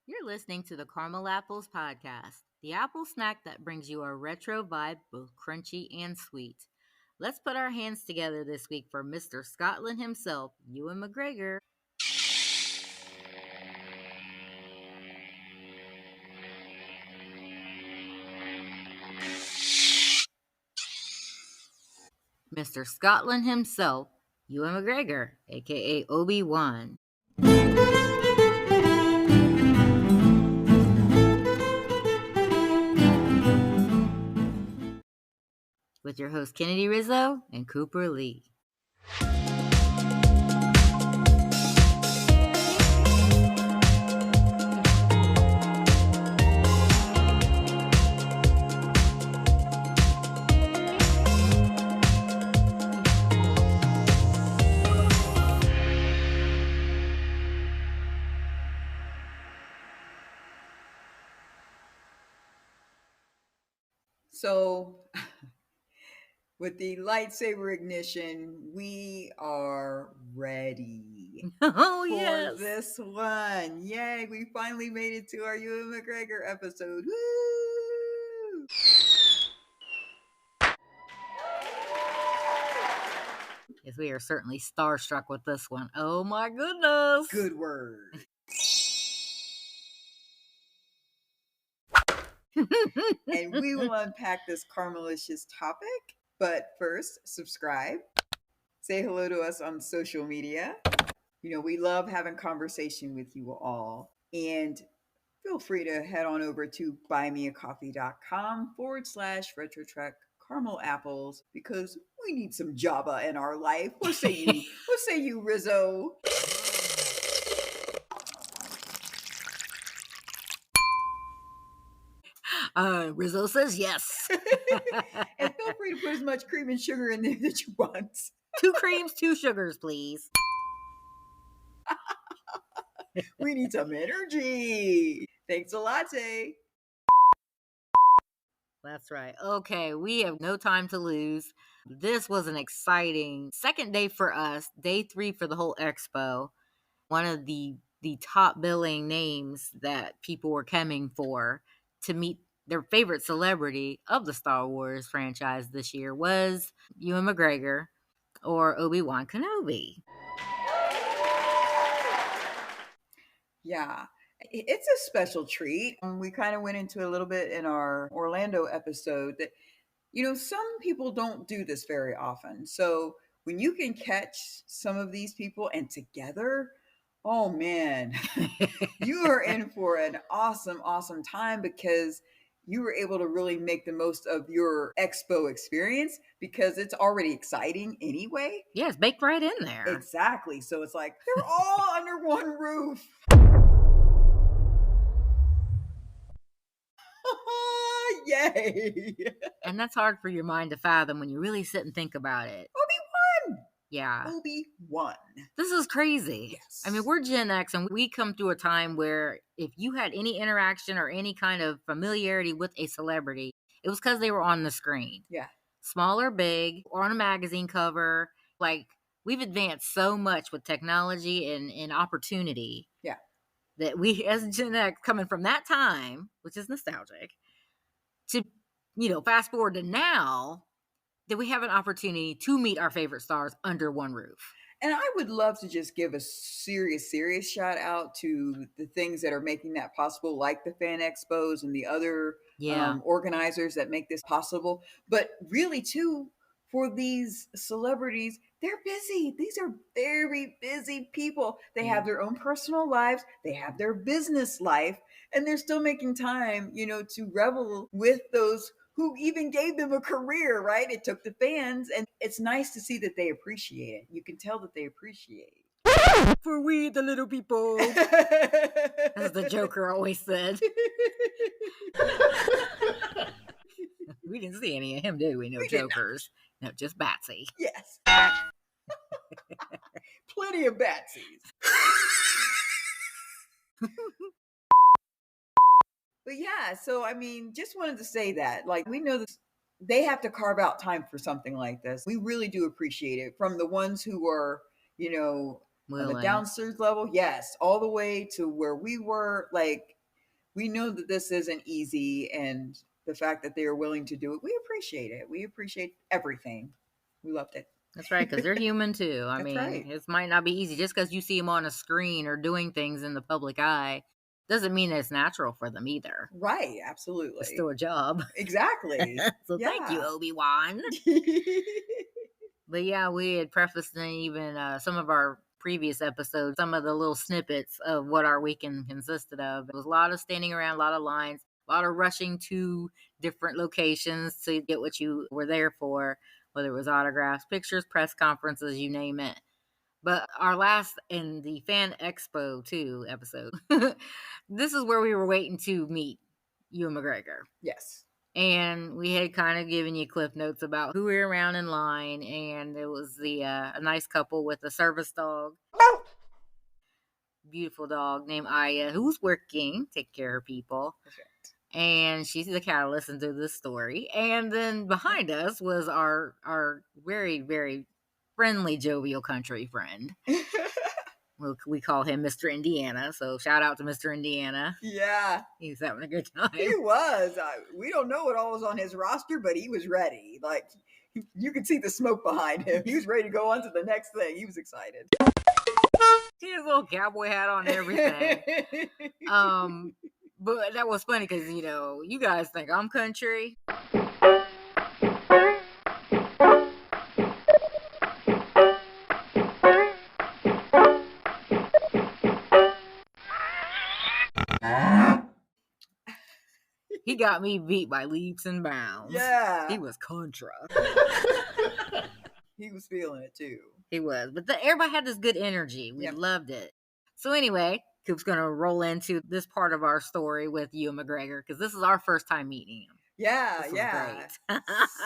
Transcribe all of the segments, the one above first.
You're listening to the Caramel Apples podcast, the apple snack that brings you a retro vibe, both crunchy and sweet. Let's put our hands together this week for Mr. Scotland himself, Ewan McGregor. Mr. Scotland himself, Ewan McGregor, aka Obi-Wan. With your host Kennedy Rizzo and Cooper Lee. So, with the lightsaber ignition, we are ready Oh, for yes. this one. Yay, we finally made it to our Ewan McGregor episode. Woo! Yes, we are certainly starstruck with this one. Oh my goodness. Good word. And we will unpack this caramelicious topic. But first, subscribe. Say hello to us on social media. We love having conversation with you all. And feel free to head on over to buymeacoffee.com/RetroTrekwithTheCaramelApples because we need some Java in our life. What say you? What say you, Rizzo? Rizzo says yes. And feel free to put as much cream and sugar in there that you want. 2 creams, 2 sugars, please. We need some energy. Thanks a latte. That's right. Okay, we have no time to lose. This was an exciting second day for us, day 3 for the whole expo. One of the top billing names that people were coming for to meet their favorite celebrity of the Star Wars franchise this year was Ewan McGregor or Obi-Wan Kenobi. Yeah, it's a special treat. We kind of went into a little bit in our Orlando episode that, some people don't do this very often. So when you can catch some of these people and together, oh man, you are in for an awesome, awesome time because you were able to really make the most of your expo experience because it's already exciting anyway. Yeah, it's baked right in there. Exactly. So it's like they're all under one roof. Yay! And that's hard for your mind to fathom when you really sit and think about it. Obi-Wan! Yeah. Obi-Wan. This is crazy. Yes. I mean, we're Gen X and we come through a time where if you had any interaction or any kind of familiarity with a celebrity, it was because they were on the screen. Yeah. Small or big, or on a magazine cover. Like, we've advanced so much with technology and opportunity. Yeah. That we, as Gen X, coming from that time, which is nostalgic, to, fast forward to now, that we have an opportunity to meet our favorite stars under one roof. And I would love to just give a serious shout out to the things that are making that possible, like the fan expos and the other organizers that make this possible. But really, too, for these celebrities, they're busy. These are very busy people. They have their own personal lives. They have their business life. And they're still making time, to revel with those who even gave them a career, right? It took the fans, and it's nice to see that they appreciate it. You can tell that they appreciate it. For we, the little people. As the Joker always said. We didn't see any of him, did we? No Jokers. No, just Batsy. Yes. Plenty of Batsies. But yeah, so I mean, just wanted to say that, like, we know this, they have to carve out time for something like this. We really do appreciate it from the ones who are, On the Willing. downstairs level, yes, all the way to where we were. Like, we know that this isn't easy, and the fact that they are willing to do it, we appreciate it. We appreciate everything. We loved it. That's right, because they're human too. I That's mean, right. it might not be easy just because you see them on a screen or doing things in the public eye. Doesn't mean that it's natural for them either. Right, It's absolutely. still a job. Exactly. So thank you, Yeah. Obi-Wan. But yeah, we had prefaced in even some of our previous episodes, some of the little snippets of what our weekend consisted of. It was a lot of standing around, a lot of lines, a lot of rushing to different locations to get what you were there for, whether it was autographs, pictures, press conferences, you name it. But our last in the Fan Expo 2 episode, this is where we were waiting to meet Ewan McGregor. Yes. And we had kind of given you cliff notes about who we were around in line, and it was the a nice couple with a service dog, beautiful dog named Aya, who's working, take care of people. Perfect. And she's the catalyst into this story. And then behind us was our very, very friendly, jovial country friend. We call him Mr. Indiana. So shout out to Mr. Indiana. Yeah. He's having a good time. He was. We don't know what all was on his roster, but he was ready. Like, you could see the smoke behind him. He was ready to go on to the next thing. He was excited. He had a little cowboy hat on and everything. But that was funny because, you guys think I'm country. He got me beat by leaps and bounds. Yeah. He was contra. He was feeling it too. He was. But everybody had this good energy. We loved it. So anyway, Coop's going to roll into this part of our story with Ewan McGregor because this is our first time meeting him. Yeah. Great.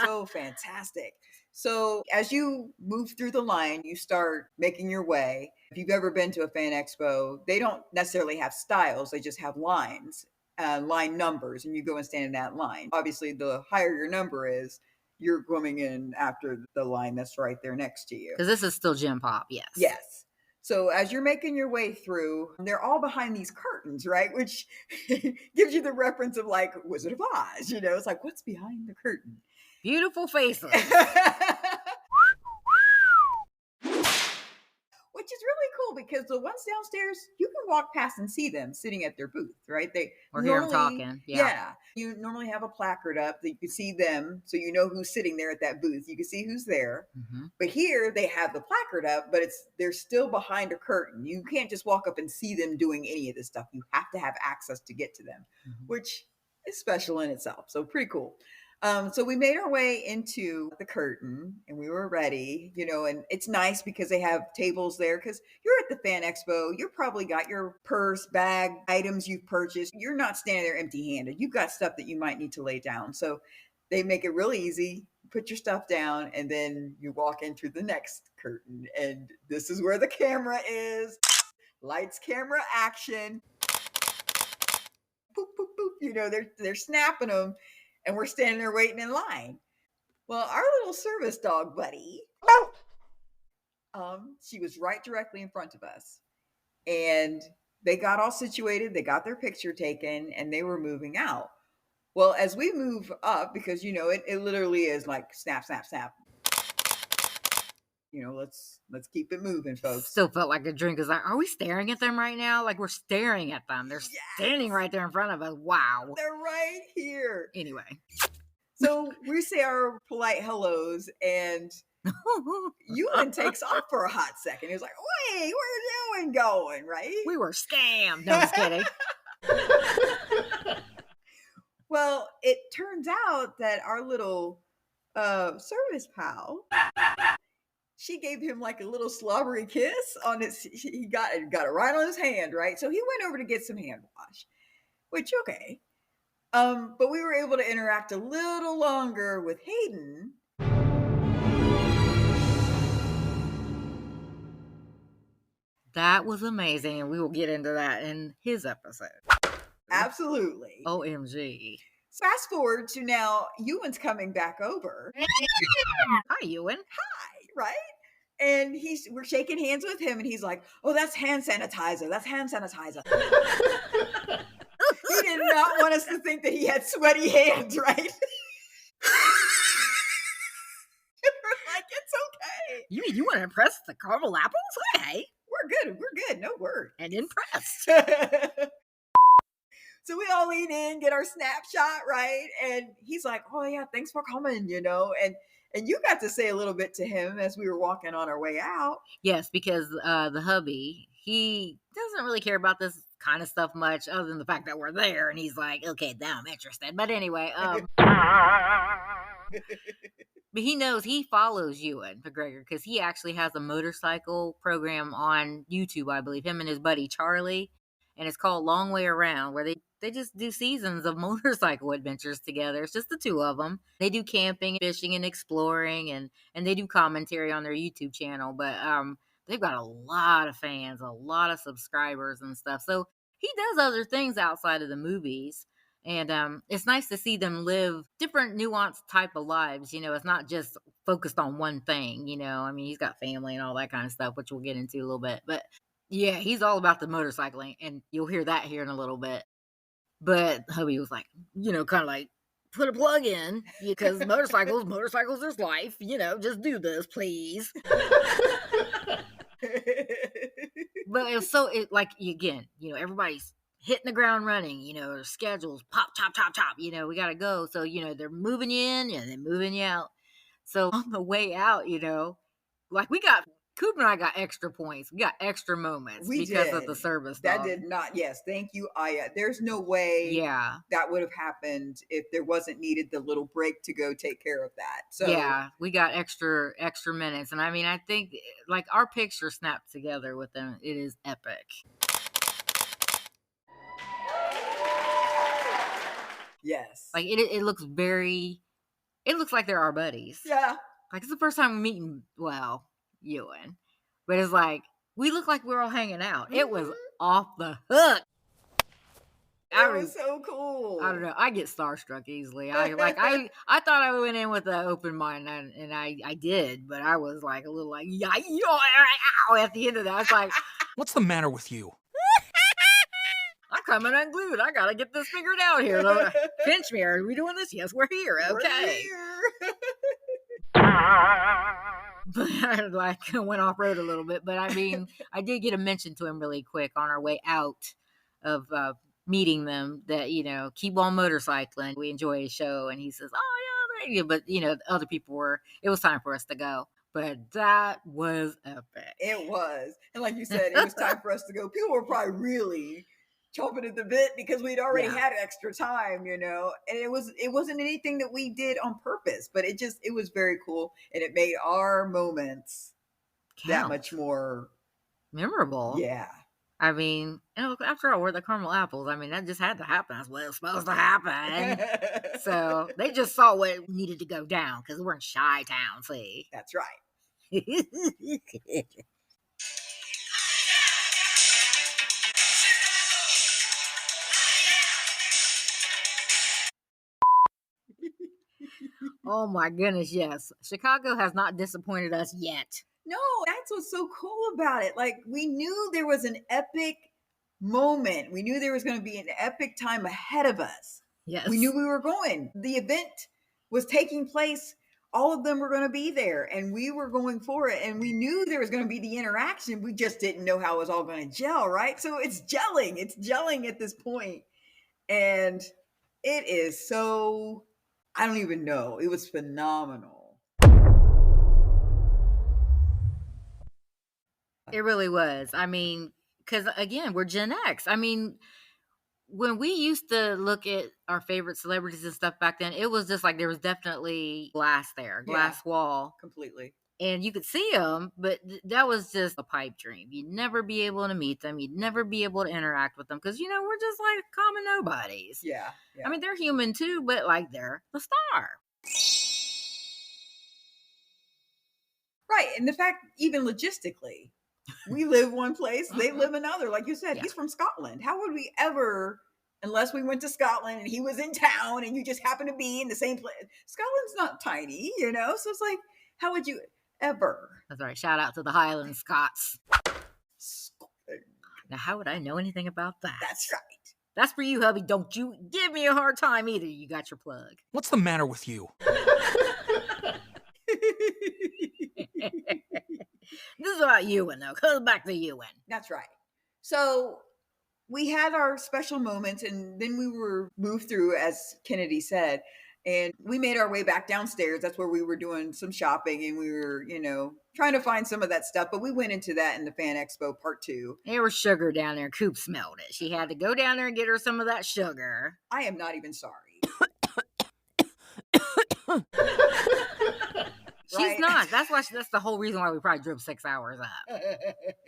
So fantastic. So as you move through the line, you start making your way. If you've ever been to a fan expo, they don't necessarily have styles. They just have lines, line numbers, and you go and stand in that line. Obviously, the higher your number is, you're coming in after the line that's right there next to you. Because this is still Gym Pop, yes. Yes. So as you're making your way through, they're all behind these curtains, right? Which gives you the reference of like Wizard of Oz. It's like, what's behind the curtain? Beautiful faces. Which is really cool because the ones downstairs, you can walk past and see them sitting at their booth, right? Or hear them talking. Yeah. You normally have a placard up that you can see them, so you know who's sitting there at that booth. You can see who's there. Mm-hmm. But here they have the placard up, but they're still behind a curtain. You can't just walk up and see them doing any of this stuff. You have to have access to get to them, which is special in itself. So pretty cool. So we made our way into the curtain and we were ready, and it's nice because they have tables there because you're at the Fan Expo. You've probably got your purse, bag, items you've purchased. You're not standing there empty handed. You've got stuff that you might need to lay down. So they make it really easy. Put your stuff down and then you walk into the next curtain. And this is where the camera is. Lights, camera, action. Boop, boop, boop. They're snapping them. And we're standing there waiting in line. Well, our little service dog buddy, she was right directly in front of us. And they got all situated. They got their picture taken and they were moving out. Well, as we move up, because, it literally is like snap, snap, snap. Let's keep it moving, folks. Still felt like a drink. Is like, are we staring at them right now? Like we're staring at them. They're standing right there in front of us. Wow. They're right here. Anyway. So we say our polite hellos and Ewan takes off for a hot second. He was like, wait, where's Ewan going, right? We were scammed. No, I'm just kidding. Well, it turns out that our little service pal, she gave him like a little slobbery kiss on his. He got it right on his hand, right? So he went over to get some hand wash, which okay. But we were able to interact a little longer with Hayden. That was amazing, and we will get into that in his episode. Absolutely. OMG. Fast forward to now, Ewan's coming back over. Hi, Ewan. Hi, right? And we're shaking hands with him, and he's like, "Oh, that's hand sanitizer. That's hand sanitizer." He did not want us to think that he had sweaty hands, right? We're like, "It's okay. You mean you want to impress the caramel apples? Hey, We're good. We're good. No worries." and impressed. So we all lean in, get our snapshot, right? And he's like, "Oh yeah, thanks for coming," And you got to say a little bit to him as we were walking on our way out. Yes, because the hubby, he doesn't really care about this kind of stuff much, other than the fact that we're there, and he's like, okay, now I'm interested. But anyway, but he knows, he follows Ewan McGregor because he actually has a motorcycle program on YouTube, I believe, him and his buddy Charlie, and it's called Long Way Around, where they just do seasons of motorcycle adventures together. It's just the two of them. They do camping, fishing, and exploring, and they do commentary on their YouTube channel. But they've got a lot of fans, a lot of subscribers and stuff. So he does other things outside of the movies. And it's nice to see them live different nuanced type of lives. It's not just focused on one thing. I mean, he's got family and all that kind of stuff, which we'll get into a little bit. But yeah, he's all about the motorcycling, and you'll hear that here in a little bit. But hubby was like, kind of like, put a plug in, because motorcycles is life. Just do this, please. But it was like, again, everybody's hitting the ground running, their schedules, pop, chop, chop, chop, we got to go. So, they're moving you in and they're moving you out. So on the way out, like Coop and I got extra points. We got extra moments because of the service dog. That did not. Yes, thank you, Aya. There's no way that would have happened if there wasn't needed the little break to go take care of that. So yeah, we got extra minutes. And I mean, I think like our picture snapped together with them. It is epic. Yes. Like it looks like they're our buddies. Yeah. Like it's the first time we're meeting, Ewan. But it's like, we look like we're all hanging out. Mm-hmm. It was off the hook. It was so cool. I don't know. I get starstruck easily. I thought I went in with an open mind, and I did, but I was like a little like, yeah, at the end of that. I was like, what's the matter with you? I'm coming unglued. I gotta get this figured out here. Pinch me. Are we doing this? Yes, we're here. Okay. We're here. But I went off road a little bit. But I mean, I did get a mention to him really quick on our way out of meeting them that, keep on motorcycling. We enjoy his show. And he says, oh, yeah. But, other people it was time for us to go. But that was epic. It was. And like you said, it was time for us to go. People were probably really chomping at the bit because we'd already had extra time, and it wasn't anything that we did on purpose, but it was very cool, and it made our moments that much more memorable. Yeah. I mean, after all, we're the caramel apples. I mean, that just had to happen. That's what was supposed to happen. So they just saw what needed to go down because we're in Chi-Town, see? That's right. Oh my goodness, yes. Chicago has not disappointed us yet. No, that's what's so cool about it. Like, we knew there was an epic moment. We knew there was going to be an epic time ahead of us. Yes. We knew we were going. The event was taking place. All of them were going to be there, and we were going for it. And we knew there was going to be the interaction. We just didn't know how it was all going to gel, right? So it's gelling. It's gelling at this point. And it is so, I don't even know. It was phenomenal. It really was. I mean, because again, we're Gen X. I mean, when we used to look at our favorite celebrities and stuff back then, it was just like there was definitely glass wall. Completely. And you could see them, but that was just a pipe dream. You'd never be able to meet them. You'd never be able to interact with them because, we're just like common nobodies. Yeah. I mean, they're human too, but like they're the star. Right. And the fact, even logistically, we live one place, they live another. Like you said, he's from Scotland. How would we ever, unless we went to Scotland and he was in town and you just happen to be in the same place? Scotland's not tiny, so it's like, how would you? ever. That's right. Shout out to the Highland Scots. Now, how would I know anything about that? That's right. That's for you, hubby. Don't you give me a hard time either. You got your plug. What's the matter with you? This is about Ewan, though. Come back to Ewan. That's right. So we had our special moments, and then we were moved through, as Kennedy said, and we made our way back downstairs. That's where we were doing some shopping, and we were, trying to find some of that stuff. But we went into that in the Fan Expo Part 2. There was sugar down there. Coop smelled it. She had to go down there and get her some of that sugar. I am not even sorry. She's not. That's the whole reason why we probably drove 6 hours up.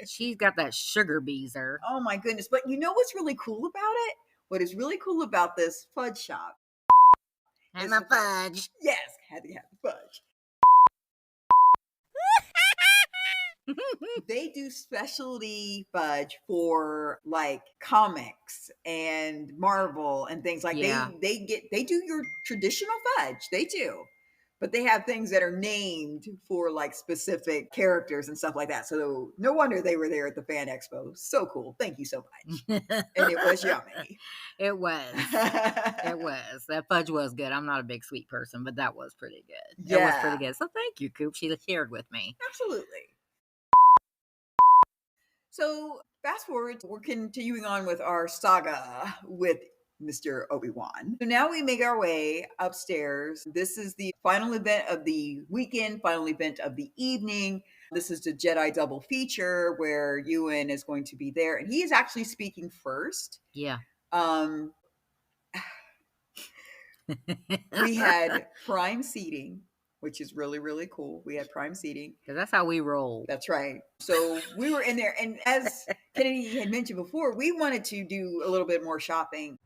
She's got that sugar beezer. Oh my goodness. But you know what's really cool about it? What is really cool about this fudge shop? And the fudge. Yes, had to have the fudge. They do specialty fudge for like comics and Marvel and things like they do your traditional fudge. They do. But they have things that are named for like specific characters and stuff like that. So no wonder they were there at the Fan Expo. So cool. Thank you so much. And it was yummy. It was. It was. That fudge was good. I'm not a big sweet person, but that was pretty good. Yeah. It was pretty good. So thank you, Coop. She shared with me. Absolutely. So fast forward, we're continuing on with our saga with Mr. Obi-Wan. So now we make our way upstairs. This is the final event of the weekend, final event of the evening. This is the Jedi double feature where Ewan is going to be there, and he is actually speaking first. Yeah. We had prime seating, which is really, really cool. We had prime seating. Because that's how we roll. That's right. So we were in there. And as Kennedy had mentioned before, we wanted to do a little bit more shopping.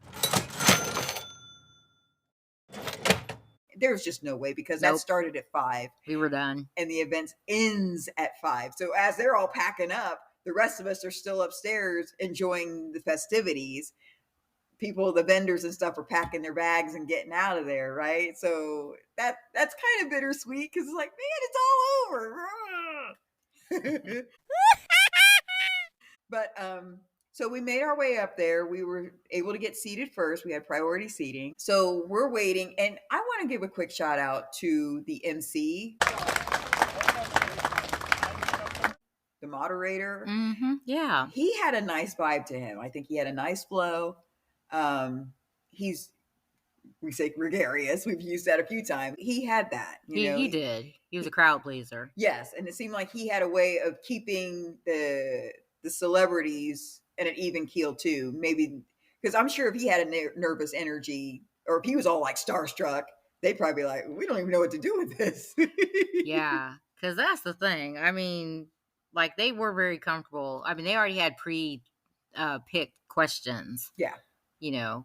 There's just no way because that started at 5. We were done. And the event ends at 5. So as they're all packing up, the rest of us are still upstairs enjoying the festivities. People, the vendors and stuff are packing their bags and getting out of there, right? So that's kind of bittersweet because it's like, man, it's all over. But so we made our way up there. We were able to get seated first. We had priority seating. So we're waiting. And I want to give a quick shout out to the MC, the moderator. Mm-hmm. Yeah. He had a nice vibe to him. I think he had a nice flow. We say gregarious. We've used that a few times. He had that. He did. He was a crowd pleaser. Yes, and it seemed like he had a way of keeping the celebrities at an even keel too. Maybe because I'm sure if he had a nervous energy, or if he was all like starstruck, they'd probably be like, "We don't even know what to do with this." Yeah, because that's the thing. I mean, like they were very comfortable. I mean, they already had picked questions. Yeah.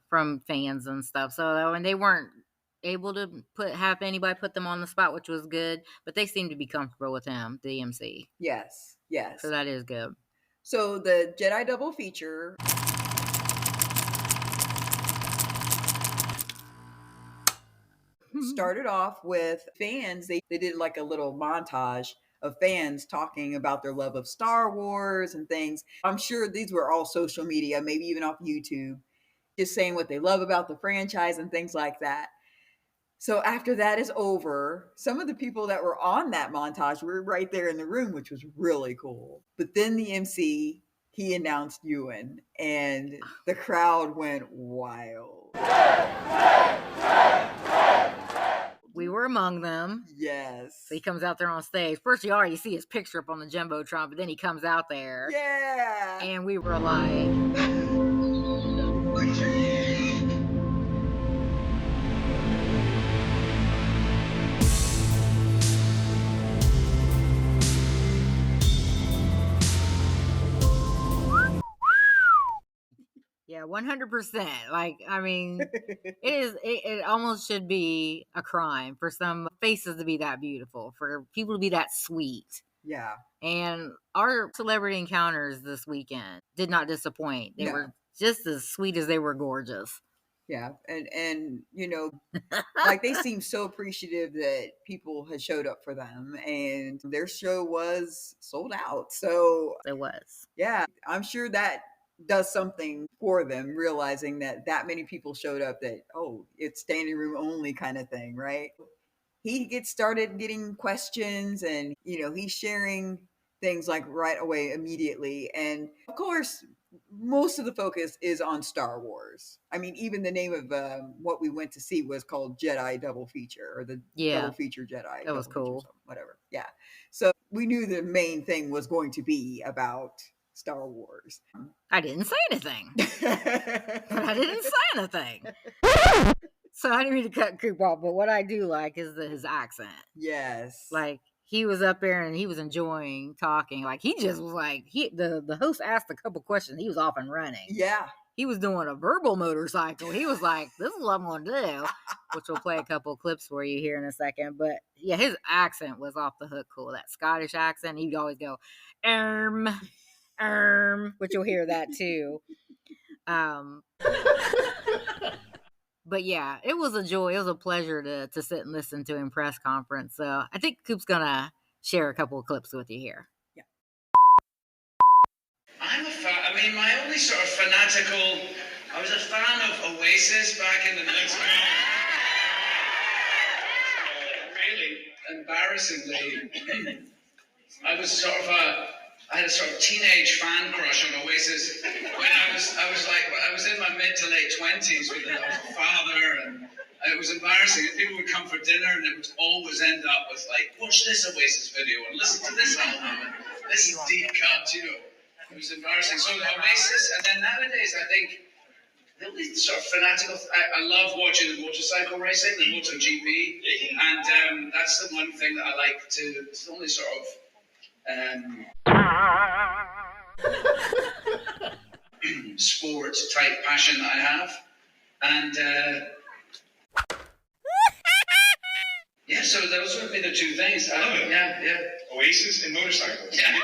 From fans and stuff. So, and they weren't able to have anybody put them on the spot, which was good, but they seemed to be comfortable with him, the MC. Yes. So that is good. So the Jedi double feature started off with fans. They did like a little montage of fans talking about their love of Star Wars and things. I'm sure these were all social media, maybe even off YouTube, just saying what they love about the franchise and things like that. So after that is over, some of the people that were on that montage were right there in the room, which was really cool. But then the MC, he announced Ewan, and the crowd went wild. We were among them. Yes. So he comes out there on stage. First, you already see his picture up on the Jumbotron, but then he comes out there. Yeah. And we were like... Yeah, 100%. Like, I mean, it almost should be a crime for some faces to be that beautiful, for people to be that sweet. Yeah. And our celebrity encounters this weekend did not disappoint. They were just as sweet as they were gorgeous. Yeah, and like they seemed so appreciative that people had showed up for them, and their show was sold out. So It was. yeah, I'm sure that does something for them, realizing that that many people showed up. That it's standing room only kind of thing, right? He gets started getting questions, and he's sharing things like right away immediately, and of course most of the focus is on Star Wars. I mean, even the name of what we went to see was called Jedi Double Feature, or the Yeah, Double Feature Jedi that was Double Feature, cool. so whatever. Yeah, so we knew the main thing was going to be about Star Wars. I didn't say anything. But I didn't say anything. So I didn't mean to cut Coop off, but what I do like is his accent. Yes. Like, he was up there and he was enjoying talking. Like, he just was like, the host asked a couple questions. He was off and running. Yeah. He was doing a verbal motorcycle. He was like, this is what I'm going to do, which we'll play a couple clips for you here in a second. But yeah, his accent was off the hook cool. That Scottish accent. He'd always go, which you'll hear that too. But yeah, it was a joy. It was a pleasure to sit and listen to him press conference. So I think Coop's gonna share a couple of clips with you here. Yeah. I'm a fan. I mean, my only sort of fanatical. I was a fan of Oasis back in the 90s. Really, embarrassingly, I was sort of I had a sort of teenage fan crush on Oasis when I was in my mid to late 20s with I was a father, and it was embarrassing. And people would come for dinner, and it would always end up with like, watch this Oasis video and listen to this album and this deep cut, It was embarrassing. So Oasis, and then nowadays I think the only sort of fanatical. I love watching the motorcycle racing, the MotoGP, and that's the one thing that I like to. It's the only sort of sport type passion that I have, and yeah. So those would be the two things. Yeah. Oasis and motorcycles. Yeah.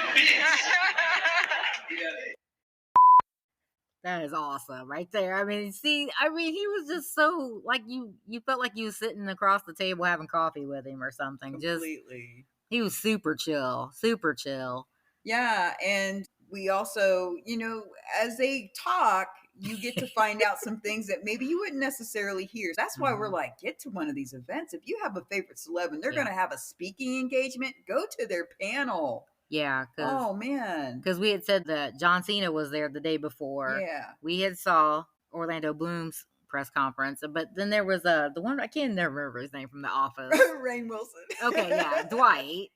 That is awesome right there. I mean, he was just so like you felt like you was sitting across the table having coffee with him or something. Completely. He was super chill, super chill. Yeah, and we also, as they talk, you get to find out some things that maybe you wouldn't necessarily hear. That's why we're like, get to one of these events. If you have a favorite celeb and they're going to have a speaking engagement, go to their panel. Yeah. Oh, man. Because we had said that John Cena was there the day before. Yeah. We had saw Orlando Bloom's press conference, but then there was the one, I can't never remember his name from The Office. Rainn Wilson. Okay, yeah, Dwight.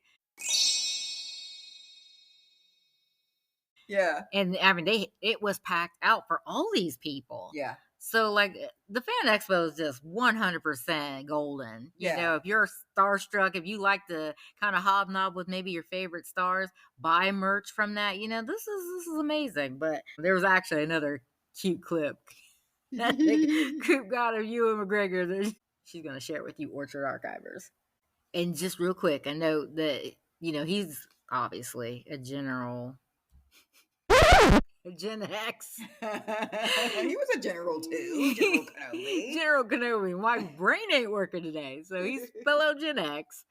Yeah. And I mean, it was packed out for all these people. Yeah. So like the Fan Expo is just 100% golden. Yeah. If you're starstruck, if you like to kind of hobnob with maybe your favorite stars, buy merch from that. This is amazing. But there was actually another cute clip that Coop got of Ewan McGregor that she's gonna share with you, Orchard Archivers. And just real quick, I know that he's obviously a Gen X. He was a general too. General Kenobi. General Kenobi. My brain ain't working today, so he's fellow Gen X.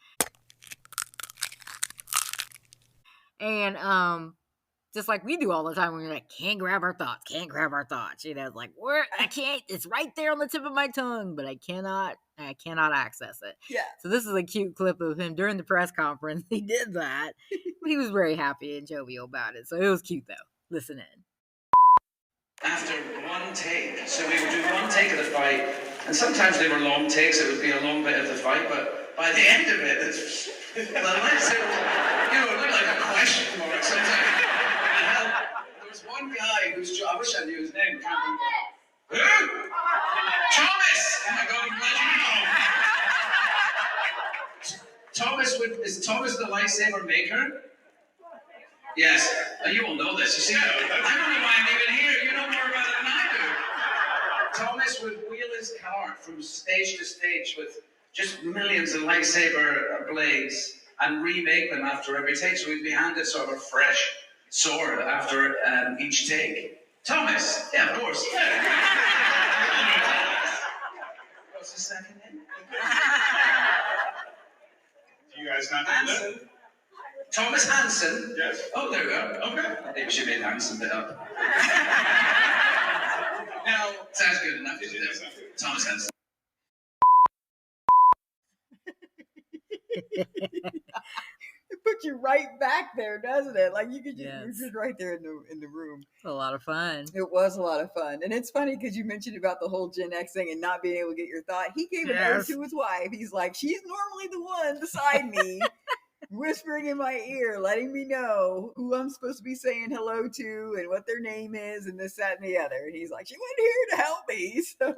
And just like we do all the time, we're like, can't grab our thoughts. Like I can't. It's right there on the tip of my tongue, but I cannot access it. Yeah. So this is a cute clip of him during the press conference. He did that, but he was very happy and jovial about it. So it was cute though. Listen in. After one take, so we would do one take of the fight, and sometimes they were long takes. It would be a long bit of the fight, but by the end of it, it looked like a question mark sometimes. There was one guy I wish I knew his name. I can't remember. Who? Thomas! Oh my God, I'm glad you know. Is Thomas the lightsaber maker? Yes. You all know this. You see, I don't know why I'm even here. You know more about it than I do. Thomas would wheel his car from stage to stage with just millions of lightsaber blades and remake them after every take. So we'd be handed sort of a fresh sword after each take. Thomas, yeah, of course. That's not Hanson. Thomas Hanson? Yes. Oh, there we go. Okay. Maybe she made Hanson bit up. Now, sounds good enough. Thomas Hanson. It puts you right back there, doesn't it? Like you could just, you're just right there in the room. It's a lot of fun. It was a lot of fun. And it's funny because you mentioned about the whole Gen X thing and not being able to get your thought. He gave an ode to his wife. He's like, she's normally the one beside me, whispering in my ear, letting me know who I'm supposed to be saying hello to and what their name is and this, that, and the other. And he's like, she wasn't here to help me. So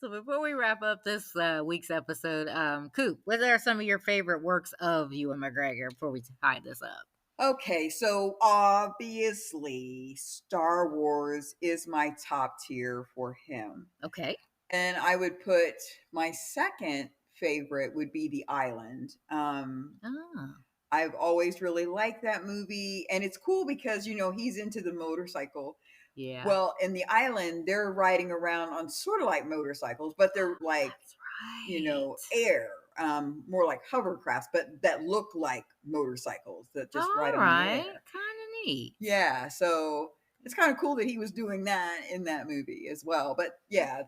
So before we wrap up this week's episode, Coop, what are some of your favorite works of Ewan McGregor before we tie this up? Okay, so obviously Star Wars is my top tier for him. Okay. And I would put my second favorite would be The Island. I've always really liked that movie. And it's cool because, he's into the motorcycle. Yeah. Well, in The Island, they're riding around on sort of like motorcycles, but they're like, air, more like hovercrafts, but that look like motorcycles that just ride on the air. Kind of neat. Yeah, so it's kind of cool that he was doing that in that movie as well. But yeah,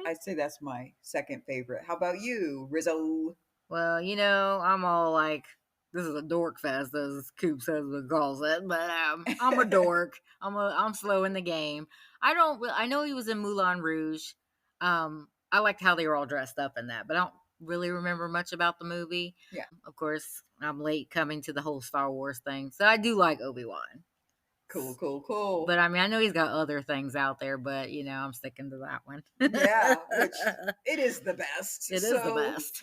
I'd say that's my second favorite. How about you, Rizzo? Well, I'm all like, this is a dork fest, as Coop says what calls it, but I'm a dork. I'm slow in the game. I know he was in Moulin Rouge. I liked how they were all dressed up in that, but I don't really remember much about the movie. Yeah. Of course, I'm late coming to the whole Star Wars thing, so I do like Obi-Wan. Cool. But I mean, I know he's got other things out there, but I'm sticking to that one. Yeah, which it is the best. It is the best.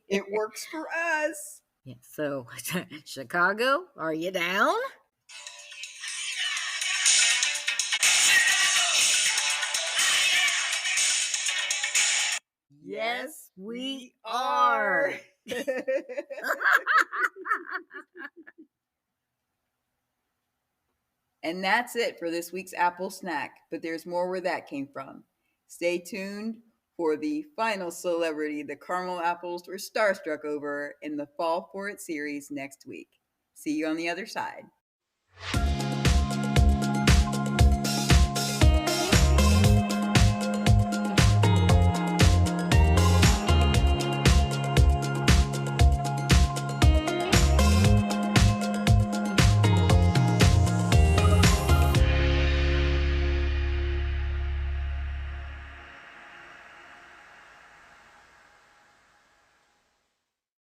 It works for us. Yeah. So, Chicago, are you down? Yes, we are. And that's it for this week's Apple Snack, but there's more where that came from. Stay tuned for the final celebrity the Caramel Apples were starstruck over in the Fall For It series next week. See you on the other side.